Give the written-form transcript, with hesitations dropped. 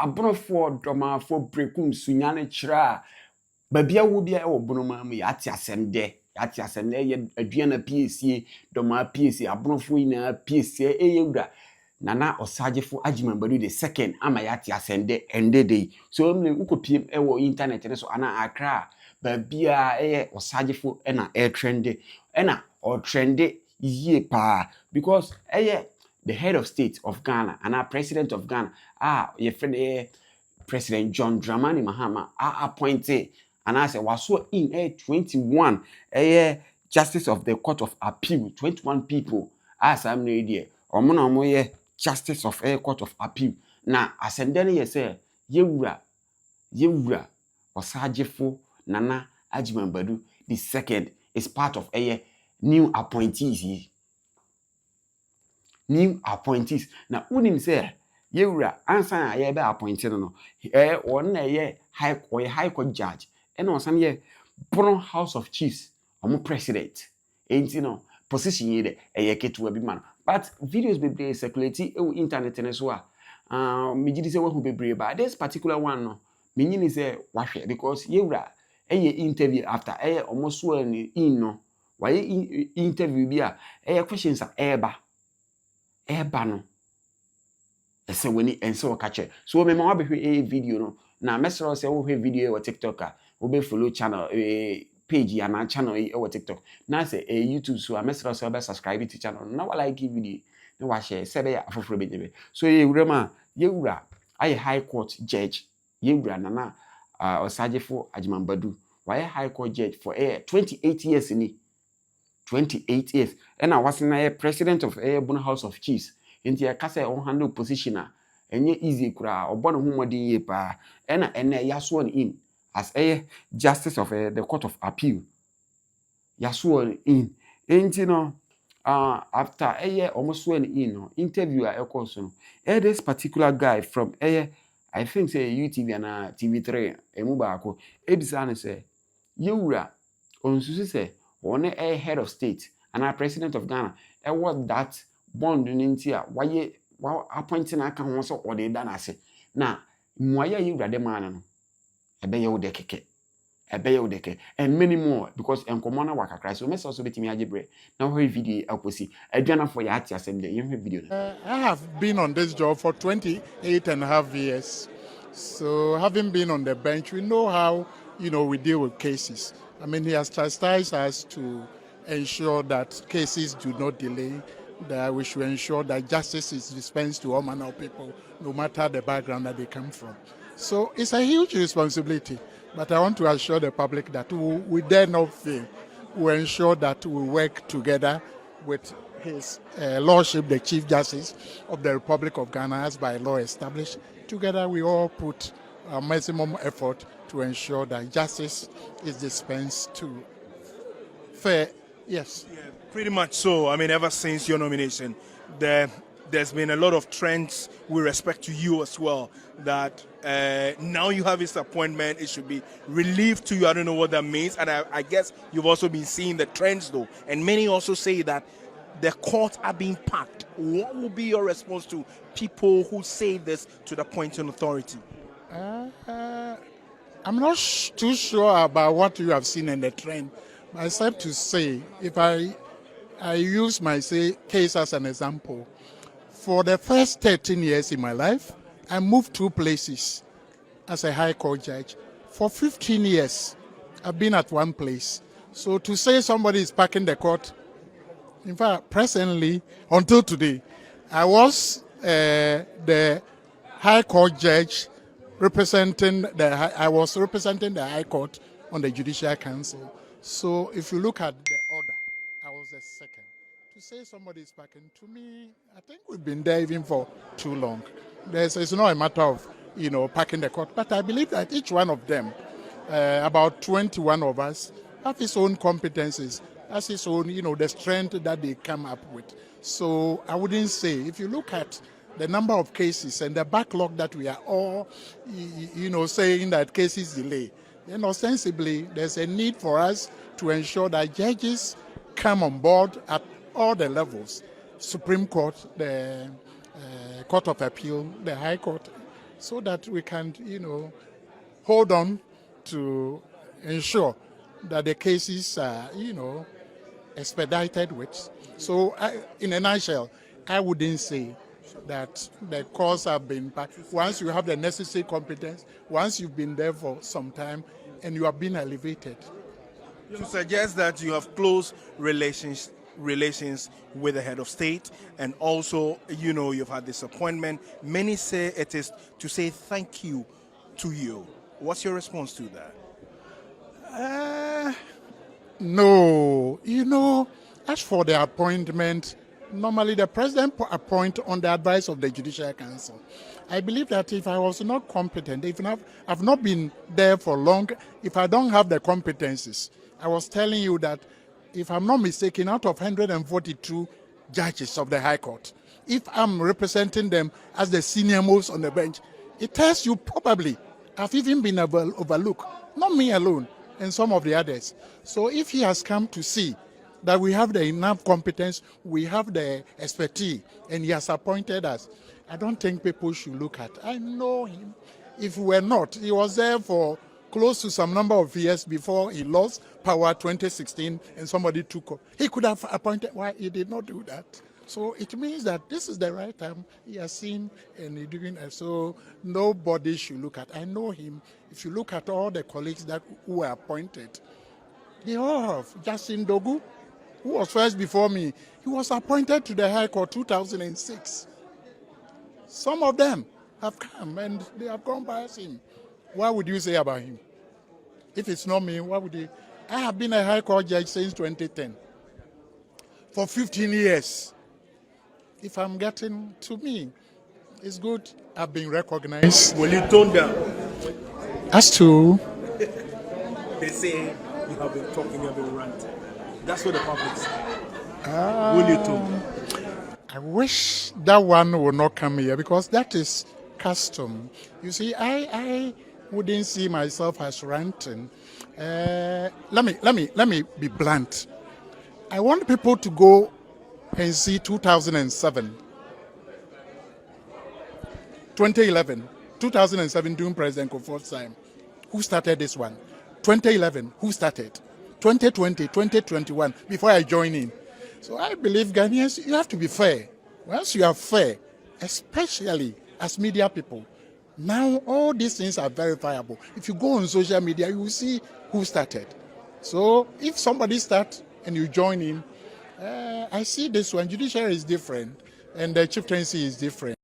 abronfo Dormaaman brekum sunyane chira babia wo bia e wo Dormaaman ya ati asɛmde ye aduana PSC Dormaaman PSC abronfo ina PSC eyewura Nana Osagyefo Agyemang Badu the second ama ya ati asɛmde endede so mle ukopiem e wo internet ne so ana akra babia Osagyefo na trende na or trende yie pa because the head of state of Ghana and our president of Ghana your friend President John Dramani Mahama Appointee and I said was so in 21 justice of the court of appeal 21 people as I'm no idea or mono justice of court of appeal now ascending ye say yewura Osagyefo Nana Agyemang Badu the second is part of new appointees na unim say yewura ansa ye be appointed no on na high court judge and on some Brown House of Chiefs president ain't position ye de ketu bi man but videos be circulate internet and so me gidi say we be but this particular one no me nyini say wahwe because yewura interview after almost one in no why interview bi questions eba no ese weni ense wakache so me ma wabehwe video no na mesro say wo hwe video e TikTok wo be follow channel page ya na channel e TikTok na say YouTube so mesro say be subscribe to channel na wa like video na wa share say be afoforo be so yewura high court judge yewura Nana Osagyefo Agyemang Badu why high court judge for 28 years ni 28 years and I was na president of Brown House of Chiefs inti ya kasa on handle position enye easy kura obo ne humodin ye pa ena ya sworn in as justice of the court of appeal ya sworn in inti no after almost sworn in no interview a course no this particular guy from I think say UTV and TV3 emu baako ebisa ne say yewura onsusu say one head of state and our president of Ghana what that bond ninti a waye appointing aka ho so ode da na ase na muaya yewura de man no ebe ye wo de keke and many more because enkomo na wakakra so message so betimi agebre na ho video aposi aduana for ya ati asem de yem video I have been on this job for 28 and a half years, so having been on the bench we know how we deal with cases. I mean, he has chastised us to ensure that cases do not delay, that we should ensure that justice is dispensed to all manner of people, no matter the background that they come from. So it's a huge responsibility, but I want to assure the public that we dare not fail. We ensure that we work together with His Lordship, the Chief Justice of the Republic of Ghana, as by law established. Together we all put our maximum effort to ensure that justice is dispensed to fair. Yes. Yeah, pretty much so. I mean, ever since your nomination, there's been a lot of trends with respect to you as well, that now you have this appointment, it should be relief to you. I don't know what that means. And I guess you've also been seeing the trends though. And many also say that the courts are being packed. What will be your response to people who say this to the appointing authority? I'm not too sure about what you have seen in the trend, except to say, if I use my case as an example, for the first 13 years in my life, I moved 2 places as a high court judge. For 15 years, I've been at one place. So to say somebody is packing the court, in fact, presently, until today, I was the high court judge representing I was representing the High Court on the Judicial Council. So if you look at the order, I was the second. To say somebody is packing, to me, I think we've been there even for too long. It's not a matter of packing the court, but I believe that each one of them, about 21 of us, have his own competencies, has his own, the strength that they come up with. So I wouldn't say, if you look at the number of cases and the backlog that we are all, saying that cases delay, ostensibly there's a need for us to ensure that judges come on board at all the levels, Supreme Court, the Court of Appeal, the High Court, so that we can, hold on to ensure that the cases are, expedited with. So, in a nutshell, I wouldn't say that the course have been, once you have the necessary competence, once you've been there for some time and you have been elevated. You suggest that you have close relations with the head of state, and also, you've had this appointment. Many say it is to say thank you to you. What's your response to that? No, as for the appointment, normally the president appoint on the advice of the Judicial Council. I believe that if I was not competent, if I've not been there for long, if I don't have the competencies, I was telling you that if I'm not mistaken, out of 142 judges of the High Court, if I'm representing them as the senior most on the bench, it tells you probably I've even been overlooked, not me alone, and some of the others. So if he has come to see that we have the enough competence, we have the expertise, and he has appointed us, I don't think people should look at. I know him. If we were not, he was there for close to some number of years before he lost power 2016 and somebody took up. He could have appointed. Why he did not do that? So it means that this is the right time. He has seen and he's doing it. So nobody should look at. I know him. If you look at all the colleagues who were appointed, they all have. Justin Dogu, who was first before me, he was appointed to the High Court 2006. Some of them have come and they have gone past him. What would you say about him? If it's not me, what would you? I have been a High Court judge since 2010. For 15 years. If I'm getting to me, it's good. I've been recognized. Will you tone down? As to? They say you have been talking, you have been ranting. That's what the public says. Will you tone down? I wish that one would not come here because that is custom. You see, I wouldn't see myself as ranting. Let me be blunt. I want people to go and see 2007, 2011, 2007 during President Kufuor's time. Who started this one? 2011, who started? 2020, 2021, before I join in. So I believe Ghanaians, you have to be fair. Once you are fair, especially as media people, now all these things are verifiable. If you go on social media, you will see who started. So if somebody starts and you join in, I see this one, judiciary is different and the chieftaincy is different.